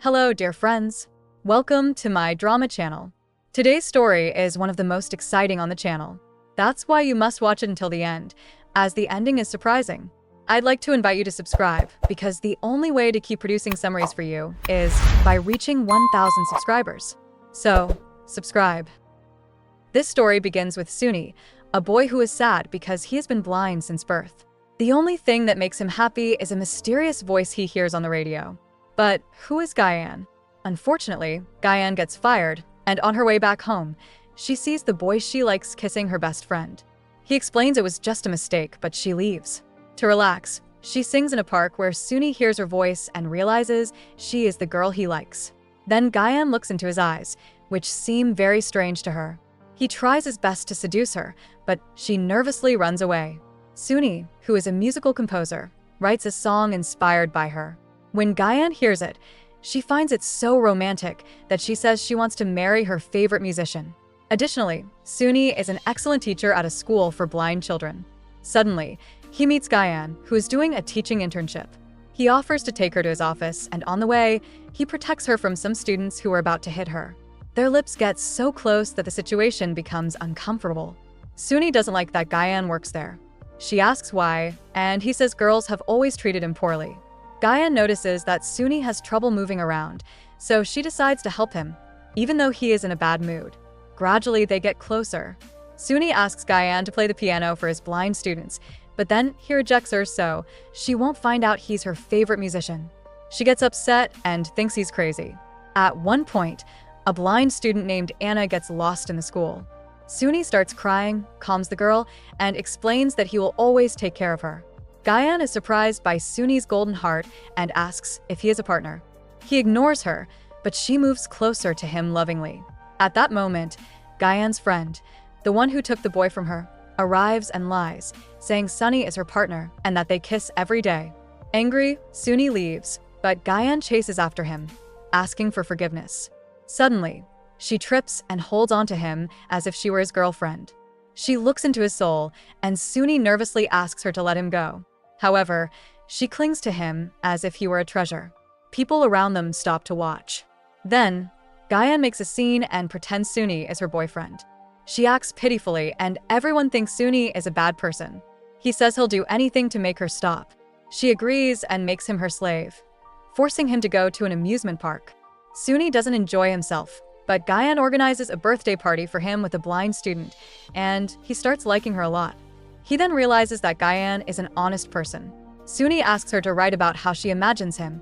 Hello, dear friends. Welcome to my drama channel. Today's story is one of the most exciting on the channel. That's why you must watch it until the end, as the ending is surprising. I'd like to invite you to subscribe, because the only way to keep producing summaries for you is by reaching 1,000 subscribers. So, subscribe. This story begins with Suni, a boy who is sad because he has been blind since birth. The only thing that makes him happy is a mysterious voice he hears on the radio. But who is Gyan? Unfortunately, Gyan gets fired, and on her way back home, she sees the boy she likes kissing her best friend. He explains it was just a mistake, but she leaves. To relax, she sings in a park where Suni hears her voice and realizes she is the girl he likes. Then Gyan looks into his eyes, which seem very strange to her. He tries his best to seduce her, but she nervously runs away. Suni, who is a musical composer, writes a song inspired by her. When Gyan hears it, she finds it so romantic that she says she wants to marry her favorite musician. Additionally, Suni is an excellent teacher at a school for blind children. Suddenly, he meets Gyan, who is doing a teaching internship. He offers to take her to his office, and on the way, he protects her from some students who are about to hit her. Their lips get so close that the situation becomes uncomfortable. Suni doesn't like that Gyan works there. She asks why, and he says girls have always treated him poorly. Gyan notices that Suni has trouble moving around, so she decides to help him, even though he is in a bad mood. Gradually, they get closer. Suni asks Gyan to play the piano for his blind students, but then he rejects her, so she won't find out he's her favorite musician. She gets upset and thinks he's crazy. At one point, a blind student named Anna gets lost in the school. Suni starts crying, calms the girl, and explains that he will always take care of her. Gyan is surprised by Suni's golden heart and asks if he is a partner. He ignores her, but she moves closer to him lovingly. At that moment, Gyan's friend, the one who took the boy from her, arrives and lies, saying Sunny is her partner and that they kiss every day. Angry, Suni leaves, but Gyan chases after him, asking for forgiveness. Suddenly, she trips and holds onto him as if she were his girlfriend. She looks into his soul, and Suni nervously asks her to let him go. However, she clings to him as if he were a treasure. People around them stop to watch. Then, Gyan makes a scene and pretends Suni is her boyfriend. She acts pitifully, and everyone thinks Suni is a bad person. He says he'll do anything to make her stop. She agrees and makes him her slave, forcing him to go to an amusement park. Suni doesn't enjoy himself, but Gyan organizes a birthday party for him with a blind student, and he starts liking her a lot. He then realizes that Gyan is an honest person. Suni asks her to write about how she imagines him,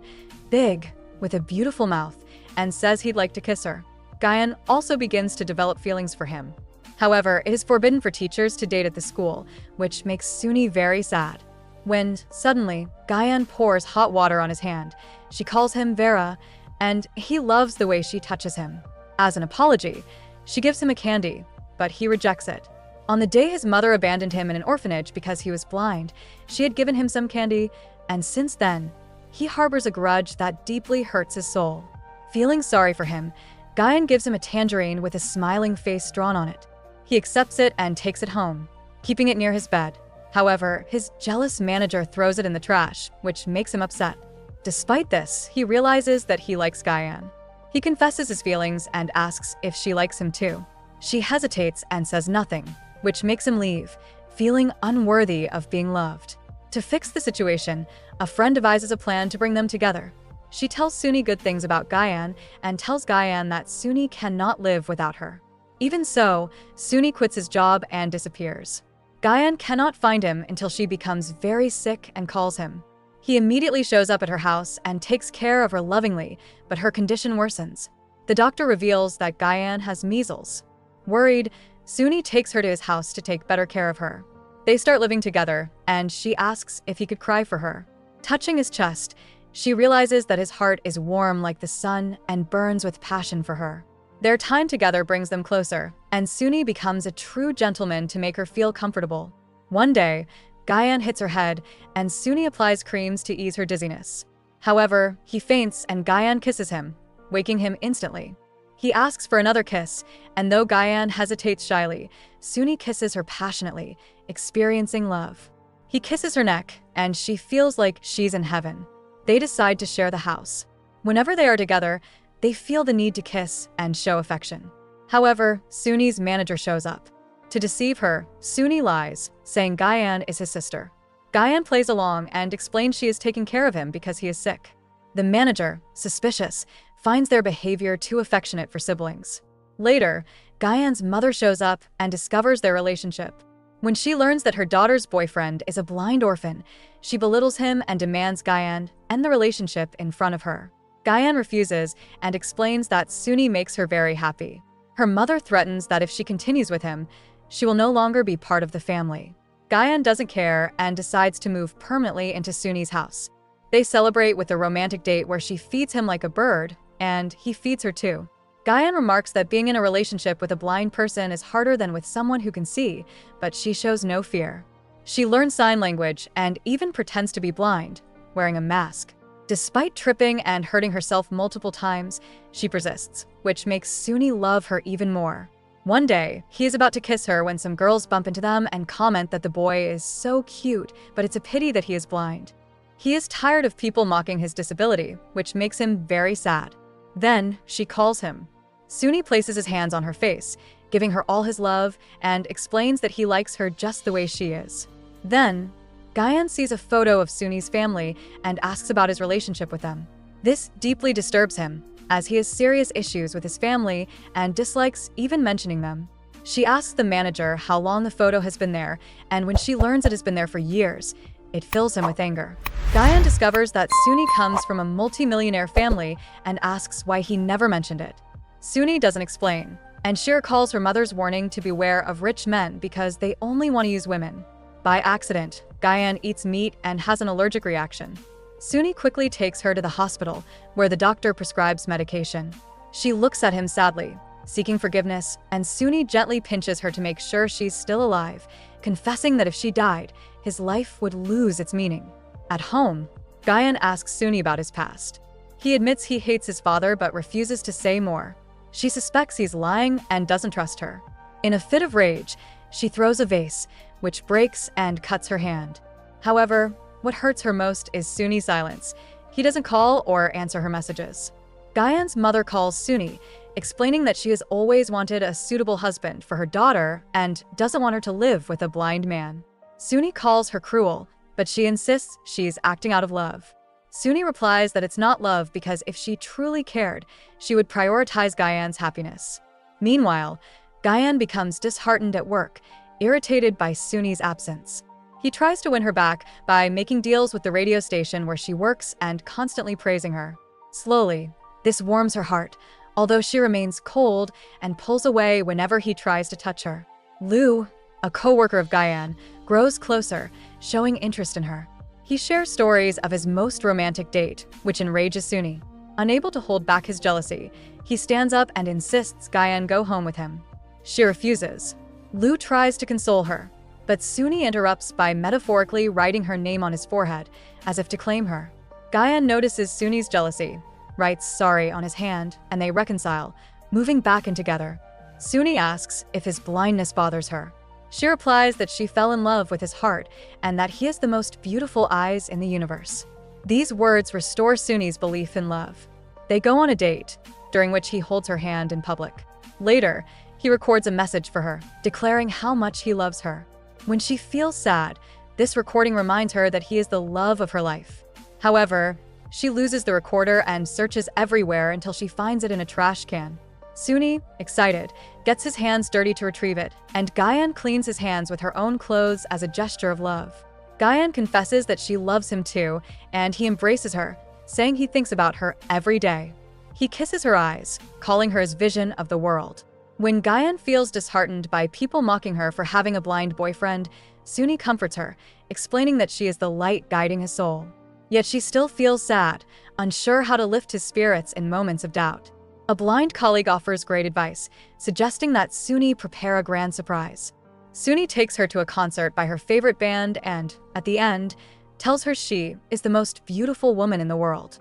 big, with a beautiful mouth, and says he'd like to kiss her. Gyan also begins to develop feelings for him. However, it is forbidden for teachers to date at the school, which makes Suni very sad. When, suddenly, Gyan pours hot water on his hand. She calls him Vera, and he loves the way she touches him. As an apology, she gives him a candy, but he rejects it. On the day his mother abandoned him in an orphanage because he was blind, she had given him some candy, and since then, he harbors a grudge that deeply hurts his soul. Feeling sorry for him, Gyan gives him a tangerine with a smiling face drawn on it. He accepts it and takes it home, keeping it near his bed. However, his jealous manager throws it in the trash, which makes him upset. Despite this, he realizes that he likes Gyan. He confesses his feelings and asks if she likes him too. She hesitates and says nothing, which makes him leave, feeling unworthy of being loved. To fix the situation, a friend devises a plan to bring them together. She tells Suni good things about Gyan and tells Gyan that Suni cannot live without her. Even so, Suni quits his job and disappears. Gyan cannot find him until she becomes very sick and calls him. He immediately shows up at her house and takes care of her lovingly, but her condition worsens. The doctor reveals that Gyan has measles. Worried, Suni takes her to his house to take better care of her. They start living together, and she asks if he could cry for her. Touching his chest, she realizes that his heart is warm like the sun and burns with passion for her. Their time together brings them closer, and Suni becomes a true gentleman to make her feel comfortable. One day, Gyan hits her head, and Suni applies creams to ease her dizziness. However, he faints and Gyan kisses him, waking him instantly. He asks for another kiss, and though Gyan hesitates shyly, Suni kisses her passionately, experiencing love. He kisses her neck, and she feels like she's in heaven. They decide to share the house. Whenever they are together, they feel the need to kiss and show affection. However, Suni's manager shows up. To deceive her, Suni lies, saying Gyan is his sister. Gyan plays along and explains she is taking care of him because he is sick. The manager, suspicious, finds their behavior too affectionate for siblings. Later, Gyan's mother shows up and discovers their relationship. When she learns that her daughter's boyfriend is a blind orphan, she belittles him and demands Gyan end the relationship in front of her. Gyan refuses and explains that Suni makes her very happy. Her mother threatens that if she continues with him, she will no longer be part of the family. Gyan doesn't care and decides to move permanently into Suni's house. They celebrate with a romantic date where she feeds him like a bird, and he feeds her too. Gyan remarks that being in a relationship with a blind person is harder than with someone who can see, but she shows no fear. She learns sign language and even pretends to be blind, wearing a mask. Despite tripping and hurting herself multiple times, she persists, which makes Suni love her even more. One day, he is about to kiss her when some girls bump into them and comment that the boy is so cute, but it's a pity that he is blind. He is tired of people mocking his disability, which makes him very sad. Then, she calls him. Suni places his hands on her face, giving her all his love, and explains that he likes her just the way she is. Then, Gyan sees a photo of Suni's family and asks about his relationship with them. This deeply disturbs him, as he has serious issues with his family and dislikes even mentioning them. She asks the manager how long the photo has been there, and when she learns it has been there for years, it fills him with anger. Gyan discovers that Suni comes from a multi-millionaire family and asks why he never mentioned it. Suni doesn't explain, and she recalls her mother's warning to beware of rich men because they only want to use women. By accident, Gyan eats meat and has an allergic reaction. Suni quickly takes her to the hospital, where the doctor prescribes medication. She looks at him sadly, seeking forgiveness, and Suni gently pinches her to make sure she's still alive, confessing that if she died, his life would lose its meaning. At home, Gyan asks Suni about his past. He admits he hates his father but refuses to say more. She suspects he's lying and doesn't trust her. In a fit of rage, she throws a vase, which breaks and cuts her hand. However, what hurts her most is Suni's silence. He doesn't call or answer her messages. Gyan's mother calls Suni, explaining that she has always wanted a suitable husband for her daughter and doesn't want her to live with a blind man. Suni calls her cruel, but she insists she's acting out of love. Suni replies that it's not love because if she truly cared, she would prioritize Gyan's happiness. Meanwhile, Gyan becomes disheartened at work, irritated by Suni's absence. He tries to win her back by making deals with the radio station where she works and constantly praising her. Slowly, this warms her heart, although she remains cold and pulls away whenever he tries to touch her. Lu, a co-worker of Gyan, grows closer, showing interest in her. He shares stories of his most romantic date, which enrages Suni. Unable to hold back his jealousy, he stands up and insists Gyan go home with him. She refuses. Lu tries to console her, but Suni interrupts by metaphorically writing her name on his forehead, as if to claim her. Gyan notices Suni's jealousy, writes sorry on his hand, and they reconcile, moving back in together. Suni asks if his blindness bothers her. She replies that she fell in love with his heart and that he has the most beautiful eyes in the universe. These words restore Suni's belief in love. They go on a date, during which he holds her hand in public. Later, he records a message for her, declaring how much he loves her. When she feels sad, this recording reminds her that he is the love of her life. However, she loses the recorder and searches everywhere until she finds it in a trash can. Suni, excited, gets his hands dirty to retrieve it, and Gyan cleans his hands with her own clothes as a gesture of love. Gyan confesses that she loves him too, and he embraces her, saying he thinks about her every day. He kisses her eyes, calling her his vision of the world. When Gyan feels disheartened by people mocking her for having a blind boyfriend, Suni comforts her, explaining that she is the light guiding his soul. Yet she still feels sad, unsure how to lift his spirits in moments of doubt. A blind colleague offers great advice, suggesting that Suni prepare a grand surprise. Suni takes her to a concert by her favorite band and, at the end, tells her she is the most beautiful woman in the world.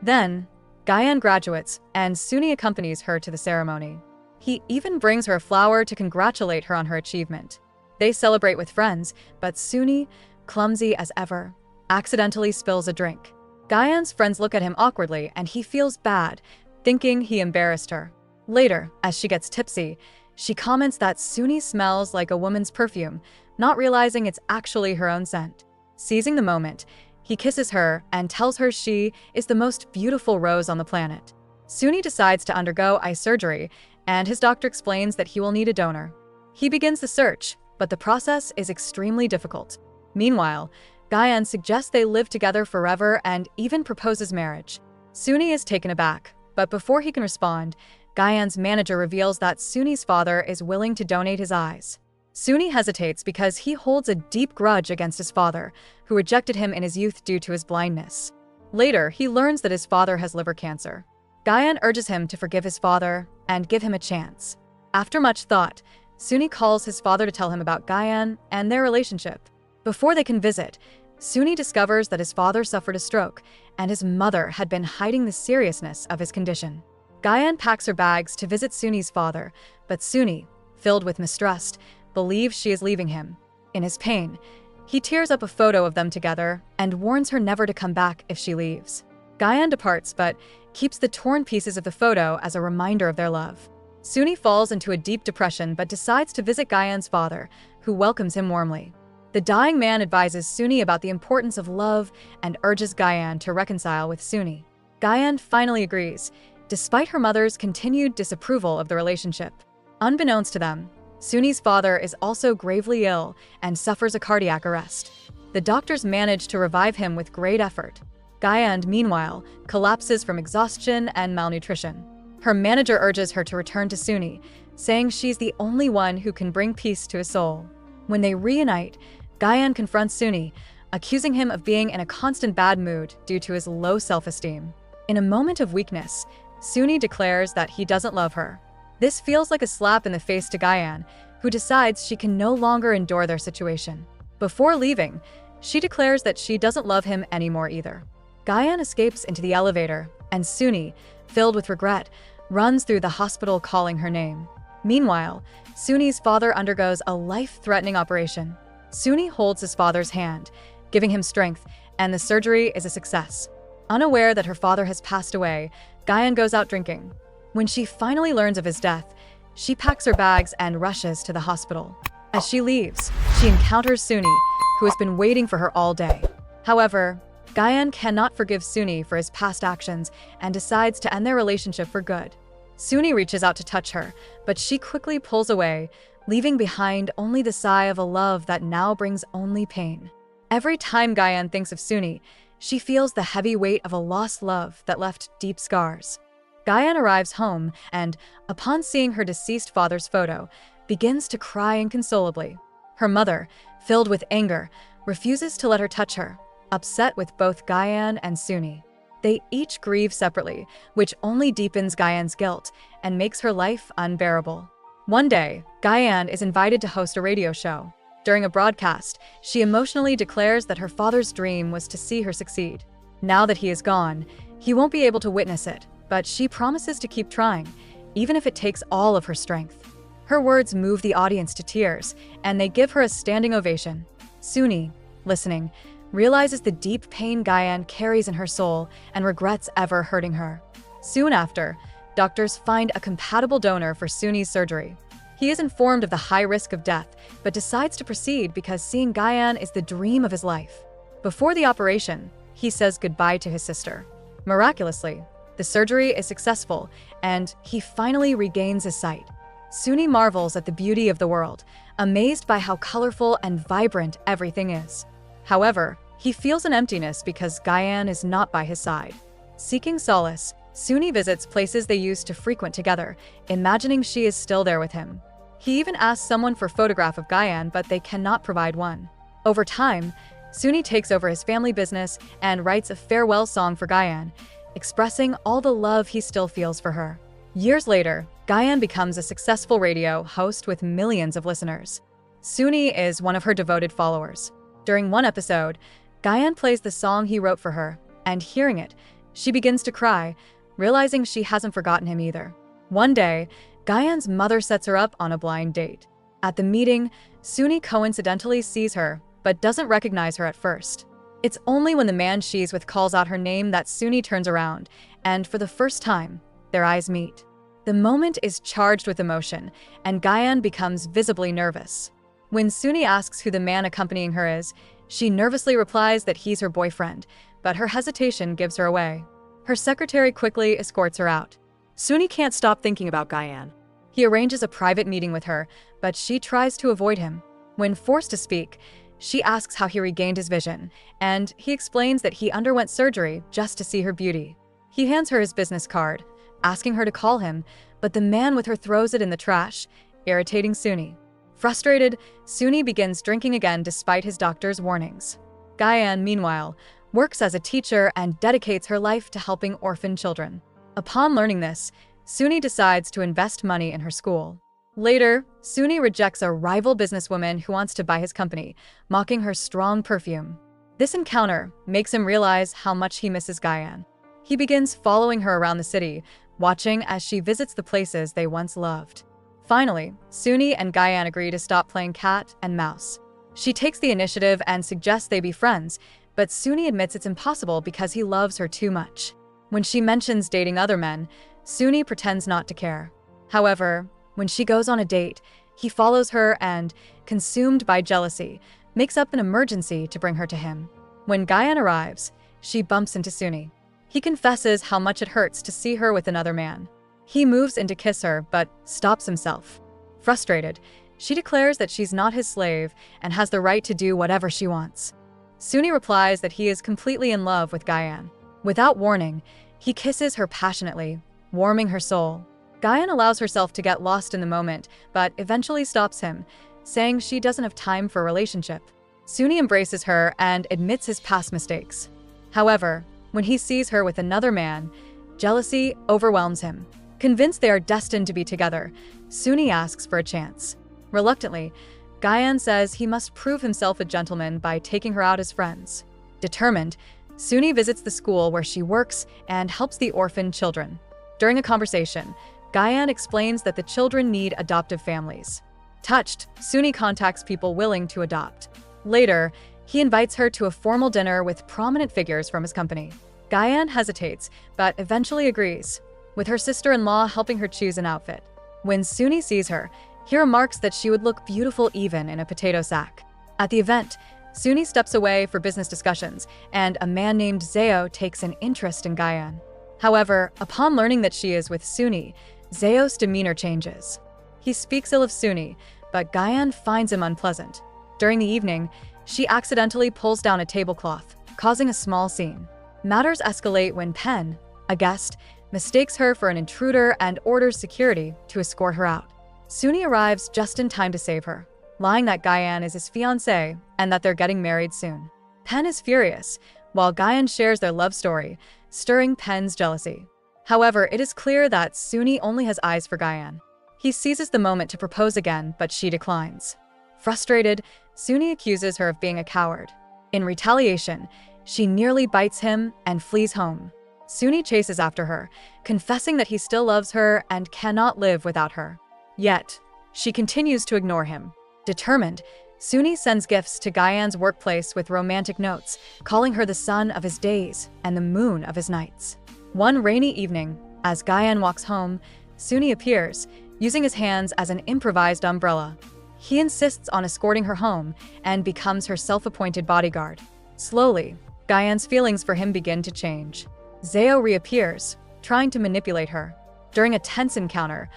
Then, Gyan graduates, and Suni accompanies her to the ceremony. He even brings her a flower to congratulate her on her achievement. They celebrate with friends, but Suni, clumsy as ever, accidentally spills a drink. Gayan's friends look at him awkwardly and he feels bad, thinking he embarrassed her. Later, as she gets tipsy, she comments that Suni smells like a woman's perfume, not realizing it's actually her own scent. Seizing the moment, he kisses her and tells her she is the most beautiful rose on the planet. Suni decides to undergo eye surgery, and his doctor explains that he will need a donor. He begins the search, but the process is extremely difficult. Meanwhile, Gayan suggests they live together forever and even proposes marriage. Suni is taken aback, but before he can respond, Gayan's manager reveals that Suni's father is willing to donate his eyes. Suni hesitates because he holds a deep grudge against his father, who rejected him in his youth due to his blindness. Later, he learns that his father has liver cancer. Gayan urges him to forgive his father and give him a chance. After much thought, Suni calls his father to tell him about Gayan and their relationship. Before they can visit, Suni discovers that his father suffered a stroke and his mother had been hiding the seriousness of his condition. Gayan packs her bags to visit Suni's father, but Suni, filled with mistrust, believes she is leaving him. In his pain, he tears up a photo of them together and warns her never to come back if she leaves. Gayan departs but keeps the torn pieces of the photo as a reminder of their love. Suni falls into a deep depression but decides to visit Gayan's father, who welcomes him warmly. The dying man advises Suni about the importance of love and urges Gayan to reconcile with Suni. Gayan finally agrees, despite her mother's continued disapproval of the relationship. Unbeknownst to them, Suni's father is also gravely ill and suffers a cardiac arrest. The doctors manage to revive him with great effort. Gayan, meanwhile, collapses from exhaustion and malnutrition. Her manager urges her to return to Suni, saying she's the only one who can bring peace to his soul. When they reunite, Gayan confronts Suni, accusing him of being in a constant bad mood due to his low self-esteem. In a moment of weakness, Suni declares that he doesn't love her. This feels like a slap in the face to Gayan, who decides she can no longer endure their situation. Before leaving, she declares that she doesn't love him anymore either. Gayan escapes into the elevator, and Suni, filled with regret, runs through the hospital calling her name. Meanwhile, Suni's father undergoes a life-threatening operation. Suni holds his father's hand, giving him strength, and the surgery is a success. Unaware that her father has passed away, Gayan goes out drinking. When she finally learns of his death, she packs her bags and rushes to the hospital. As she leaves, she encounters Suni, who has been waiting for her all day. However, Gayan cannot forgive Suni for his past actions and decides to end their relationship for good. Suni reaches out to touch her, but she quickly pulls away, leaving behind only the sigh of a love that now brings only pain. Every time Gayan thinks of Suni, she feels the heavy weight of a lost love that left deep scars. Gayan arrives home and, upon seeing her deceased father's photo, begins to cry inconsolably. Her mother, filled with anger, refuses to let her touch her, upset with both Gayan and Suni. They each grieve separately, which only deepens Gayan's guilt and makes her life unbearable. One day, Gayan is invited to host a radio show. During a broadcast, she emotionally declares that her father's dream was to see her succeed. Now that he is gone, he won't be able to witness it, but she promises to keep trying, even if it takes all of her strength. Her words move the audience to tears, and they give her a standing ovation. Suni, listening, realizes the deep pain Gayan carries in her soul and regrets ever hurting her. Soon after, doctors find a compatible donor for Suni's surgery. He is informed of the high risk of death, but decides to proceed because seeing Gayan is the dream of his life. Before the operation, he says goodbye to his sister. Miraculously, the surgery is successful, and he finally regains his sight. Suni marvels at the beauty of the world, amazed by how colorful and vibrant everything is. However, he feels an emptiness because Gayan is not by his side. Seeking solace, Suni visits places they used to frequent together, imagining she is still there with him. He even asks someone for a photograph of Gayan, but they cannot provide one. Over time, Suni takes over his family business and writes a farewell song for Gayan, expressing all the love he still feels for her. Years later, Gayan becomes a successful radio host with millions of listeners. Suni is one of her devoted followers. During one episode, Gayan plays the song he wrote for her, and hearing it, she begins to cry, realizing she hasn't forgotten him either. One day, Gayan's mother sets her up on a blind date. At the meeting, Suni coincidentally sees her, but doesn't recognize her at first. It's only when the man she's with calls out her name that Suni turns around, and for the first time, their eyes meet. The moment is charged with emotion, and Gayan becomes visibly nervous. When Suni asks who the man accompanying her is, she nervously replies that he's her boyfriend, but her hesitation gives her away. Her secretary quickly escorts her out. Suni can't stop thinking about Gayan. He arranges a private meeting with her, but she tries to avoid him. When forced to speak, she asks how he regained his vision, and he explains that he underwent surgery just to see her beauty. He hands her his business card, asking her to call him, but the man with her throws it in the trash, irritating Suni. Frustrated, Suni begins drinking again despite his doctor's warnings. Gayan, meanwhile, works as a teacher and dedicates her life to helping orphan children. Upon learning this, Suni decides to invest money in her school. Later, Suni rejects a rival businesswoman who wants to buy his company, mocking her strong perfume. This encounter makes him realize how much he misses Gayan. He begins following her around the city, watching as she visits the places they once loved. Finally, Suni and Gayan agree to stop playing cat and mouse. She takes the initiative and suggests they be friends, but Suni admits it's impossible because he loves her too much. When she mentions dating other men, Suni pretends not to care. However, when she goes on a date, he follows her and, consumed by jealousy, makes up an emergency to bring her to him. When Gayan arrives, she bumps into Suni. He confesses how much it hurts to see her with another man. He moves in to kiss her, but stops himself. Frustrated, she declares that she's not his slave and has the right to do whatever she wants. Suni replies that he is completely in love with Gayan. Without warning, he kisses her passionately, warming her soul. Gayan allows herself to get lost in the moment, but eventually stops him, saying she doesn't have time for a relationship. Suni embraces her and admits his past mistakes. However, when he sees her with another man, jealousy overwhelms him. Convinced they are destined to be together, Suni asks for a chance. Reluctantly, Gayan says he must prove himself a gentleman by taking her out as friends. Determined, Suni visits the school where she works and helps the orphan children. During a conversation, Gayan explains that the children need adoptive families. Touched, Suni contacts people willing to adopt. Later, he invites her to a formal dinner with prominent figures from his company. Gayan hesitates, but eventually agrees, with her sister-in-law helping her choose an outfit. When Suni sees her, he remarks that she would look beautiful even in a potato sack. At the event, Suni steps away for business discussions, and a man named Zeo takes an interest in Gayan. However, upon learning that she is with Suni, Zeo's demeanor changes. He speaks ill of Suni, but Gayan finds him unpleasant. During the evening, she accidentally pulls down a tablecloth, causing a small scene. Matters escalate when Pen, a guest, mistakes her for an intruder and orders security to escort her out. Suni arrives just in time to save her, lying that Gayan is his fiancé and that they're getting married soon. Pen is furious, while Gayan shares their love story, stirring Pen's jealousy. However, it is clear that Suni only has eyes for Gayan. He seizes the moment to propose again, but she declines. Frustrated, Suni accuses her of being a coward. In retaliation, she nearly bites him and flees home. Suni chases after her, confessing that he still loves her and cannot live without her. Yet, she continues to ignore him. Determined, Suni sends gifts to Gayan's workplace with romantic notes, calling her the sun of his days and the moon of his nights. One rainy evening, as Gayan walks home, Suni appears, using his hands as an improvised umbrella. He insists on escorting her home and becomes her self-appointed bodyguard. Slowly, Gayan's feelings for him begin to change. Zeo reappears, trying to manipulate her. During a tense encounter,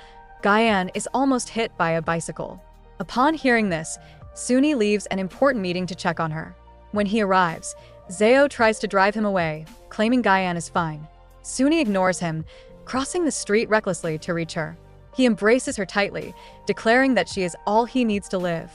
Gayan is almost hit by a bicycle. Upon hearing this, Suni leaves an important meeting to check on her. When he arrives, Zeo tries to drive him away, claiming Gayan is fine. Suni ignores him, crossing the street recklessly to reach her. He embraces her tightly, declaring that she is all he needs to live.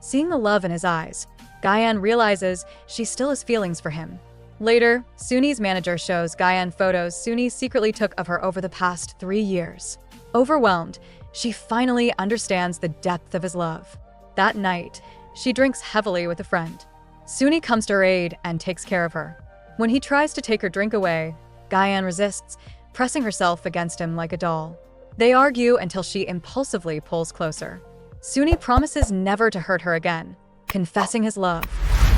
Seeing the love in his eyes, Gayan realizes she still has feelings for him. Later, Suni's manager shows Gayan photos Suni secretly took of her over the past 3 years. Overwhelmed, she finally understands the depth of his love. That night, she drinks heavily with a friend. Suni comes to her aid and takes care of her. When he tries to take her drink away, Gayan resists, pressing herself against him like a doll. They argue until she impulsively pulls closer. Suni promises never to hurt her again, confessing his love.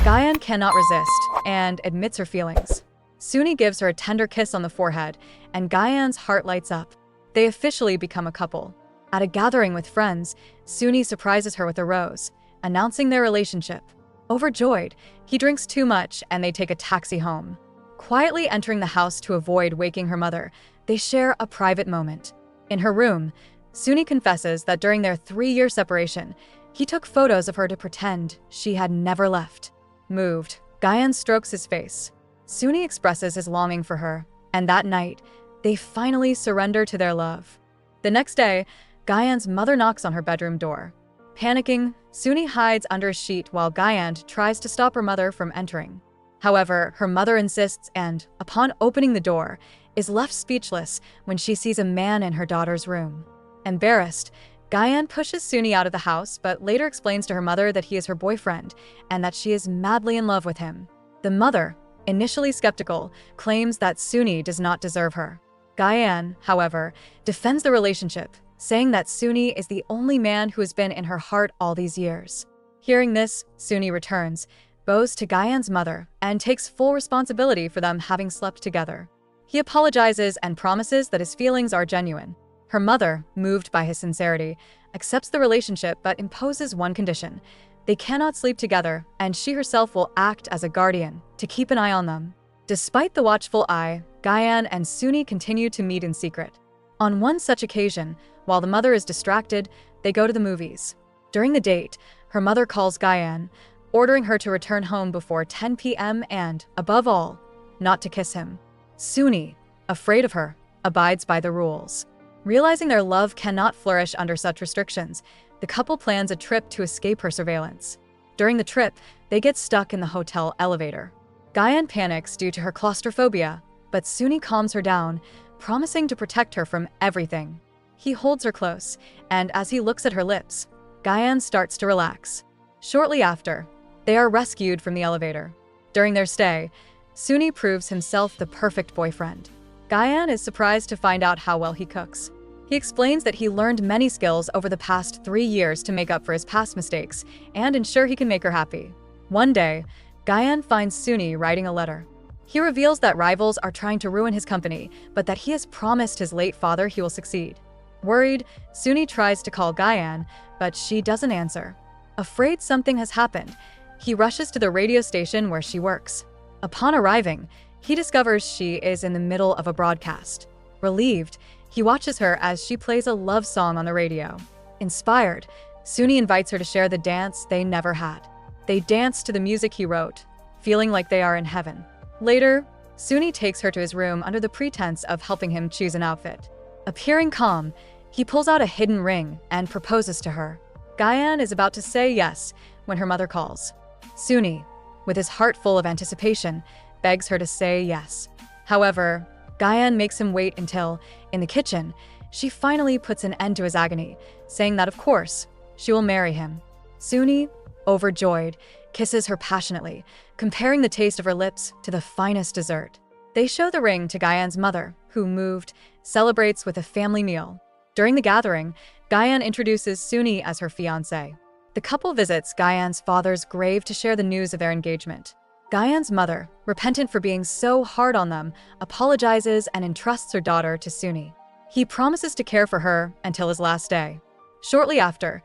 Gayan cannot resist and admits her feelings. Suni gives her a tender kiss on the forehead, and Gayan's heart lights up. They officially become a couple. At a gathering with friends, Suni surprises her with a rose, announcing their relationship. Overjoyed, he drinks too much and they take a taxi home. Quietly entering the house to avoid waking her mother, they share a private moment. In her room, Suni confesses that during their 3-year separation, he took photos of her to pretend she had never left. Moved, Gayan strokes his face. Suni expresses his longing for her, and that night, they finally surrender to their love. The next day, Gayan's mother knocks on her bedroom door. Panicking, Suni hides under a sheet while Gayan tries to stop her mother from entering. However, her mother insists and, upon opening the door, is left speechless when she sees a man in her daughter's room. Embarrassed, Gayan pushes Suni out of the house but later explains to her mother that he is her boyfriend and that she is madly in love with him. The mother, initially skeptical, claims that Suni does not deserve her. Gayan, however, defends the relationship, saying that Suni is the only man who has been in her heart all these years. Hearing this, Suni returns, bows to Gayan's mother, and takes full responsibility for them having slept together. He apologizes and promises that his feelings are genuine. Her mother, moved by his sincerity, accepts the relationship but imposes one condition. They cannot sleep together, and she herself will act as a guardian to keep an eye on them. Despite the watchful eye, Gayan and Suni continue to meet in secret. On one such occasion, while the mother is distracted, they go to the movies. During the date, her mother calls Gayan, ordering her to return home before 10 p.m. and, above all, not to kiss him. Suni, afraid of her, abides by the rules. Realizing their love cannot flourish under such restrictions, the couple plans a trip to escape her surveillance. During the trip, they get stuck in the hotel elevator. Gayan panics due to her claustrophobia, but Suni calms her down, promising to protect her from everything. He holds her close, and as he looks at her lips, Gayan starts to relax. Shortly after, they are rescued from the elevator. During their stay, Suni proves himself the perfect boyfriend. Gayan is surprised to find out how well he cooks. He explains that he learned many skills over the past 3 years to make up for his past mistakes and ensure he can make her happy. One day, Gayan finds Suni writing a letter. He reveals that rivals are trying to ruin his company, but that he has promised his late father he will succeed. Worried, Suni tries to call Gayan, but she doesn't answer. Afraid something has happened, he rushes to the radio station where she works. Upon arriving, he discovers she is in the middle of a broadcast. Relieved, he watches her as she plays a love song on the radio. Inspired, Suni invites her to share the dance they never had. They dance to the music he wrote, feeling like they are in heaven. Later, Suni takes her to his room under the pretense of helping him choose an outfit. Appearing calm, he pulls out a hidden ring and proposes to her. Gayan is about to say yes when her mother calls. Suni, with his heart full of anticipation, begs her to say yes. However, Gayan makes him wait until, in the kitchen, she finally puts an end to his agony, saying that of course, she will marry him. Suni, overjoyed, kisses her passionately, comparing the taste of her lips to the finest dessert. They show the ring to Gayan's mother, who, moved, celebrates with a family meal. During the gathering, Gayan introduces Suni as her fiancé. The couple visits Gayan's father's grave to share the news of their engagement. Gayan's mother, repentant for being so hard on them, apologizes and entrusts her daughter to Suni. He promises to care for her until his last day. Shortly after,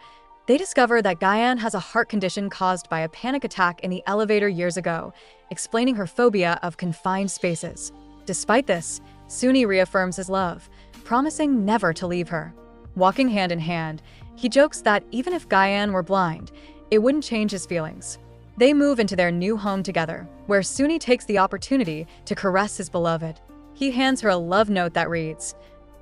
they discover that Gayan has a heart condition caused by a panic attack in the elevator years ago, explaining her phobia of confined spaces. Despite this, Suni reaffirms his love, promising never to leave her. Walking hand in hand, he jokes that even if Gayan were blind, it wouldn't change his feelings. They move into their new home together, where Suni takes the opportunity to caress his beloved. He hands her a love note that reads,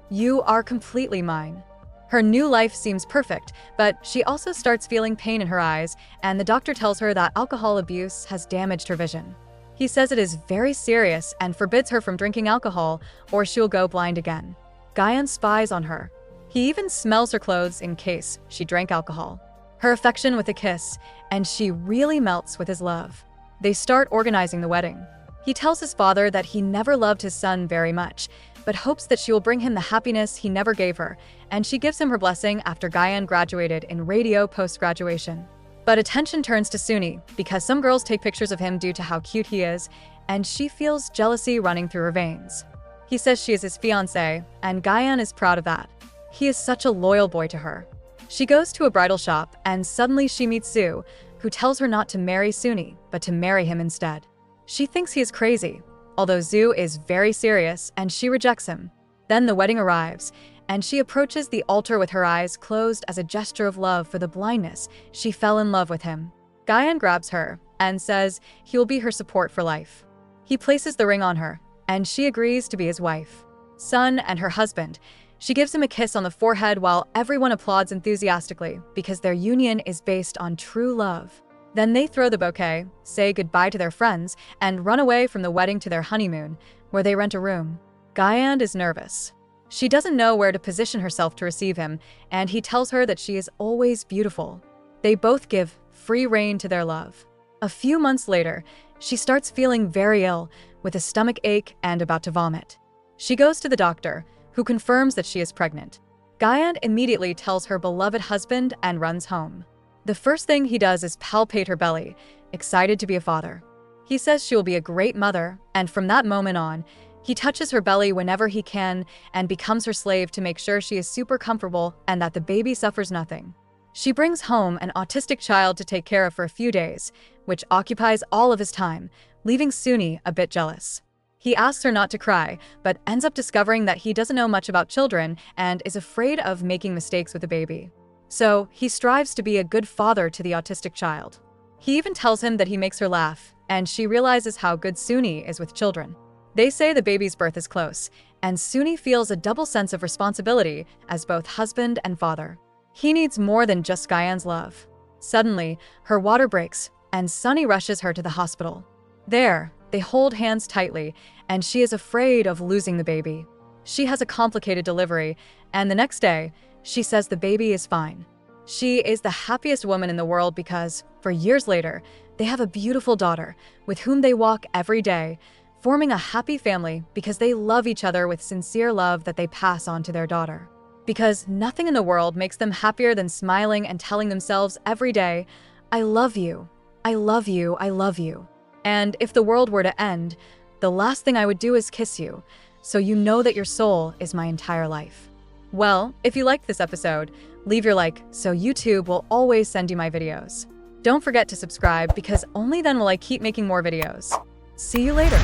"You are completely mine." Her new life seems perfect, but she also starts feeling pain in her eyes, and the doctor tells her that alcohol abuse has damaged her vision. He says it is very serious and forbids her from drinking alcohol, or she'll go blind again. Gayan spies on her. He even smells her clothes in case she drank alcohol. Her affection with a kiss, and she really melts with his love. They start organizing the wedding. He tells his father that he never loved his son very much, but hopes that she will bring him the happiness he never gave her, and she gives him her blessing after Gayan graduated in radio post-graduation. But attention turns to Suni because some girls take pictures of him due to how cute he is, and she feels jealousy running through her veins. He says she is his fiancée, and Gyan is proud of that. He is such a loyal boy to her. She goes to a bridal shop, and suddenly she meets Sue, who tells her not to marry Suni, but to marry him instead. She thinks he is crazy, although Zhu is very serious, and she rejects him. Then the wedding arrives, and she approaches the altar with her eyes closed as a gesture of love for the blindness she fell in love with him. Gyan grabs her and says he will be her support for life. He places the ring on her, and she agrees to be his wife. Son and her husband, she gives him a kiss on the forehead while everyone applauds enthusiastically because their union is based on true love. Then they throw the bouquet, say goodbye to their friends, and run away from the wedding to their honeymoon, where they rent a room. Gyan is nervous. She doesn't know where to position herself to receive him, and he tells her that she is always beautiful. They both give free rein to their love. A few months later, she starts feeling very ill, with a stomach ache and about to vomit. She goes to the doctor, who confirms that she is pregnant. Gyan immediately tells her beloved husband and runs home. The first thing he does is palpate her belly, excited to be a father. He says she will be a great mother, and from that moment on, he touches her belly whenever he can and becomes her slave to make sure she is super comfortable and that the baby suffers nothing. She brings home an autistic child to take care of for a few days, which occupies all of his time, leaving Suni a bit jealous. He asks her not to cry, but ends up discovering that he doesn't know much about children and is afraid of making mistakes with the baby. So he strives to be a good father to the autistic child. He even tells him that he makes her laugh, and she realizes how good Suni is with children. They say the baby's birth is close, and Suni feels a double sense of responsibility as both husband and father. He needs more than just Gyan's love. Suddenly, her water breaks, and Sunny rushes her to the hospital. There, they hold hands tightly, and she is afraid of losing the baby. She has a complicated delivery, and the next day, she says the baby is fine. She is the happiest woman in the world because, for years later, they have a beautiful daughter with whom they walk every day, forming a happy family because they love each other with sincere love that they pass on to their daughter. Because nothing in the world makes them happier than smiling and telling themselves every day, "I love you, I love you, I love you." And if the world were to end, the last thing I would do is kiss you, so you know that your soul is my entire life. Well, if you liked this episode, leave your like so YouTube will always send you my videos. Don't forget to subscribe because only then will I keep making more videos. See you later.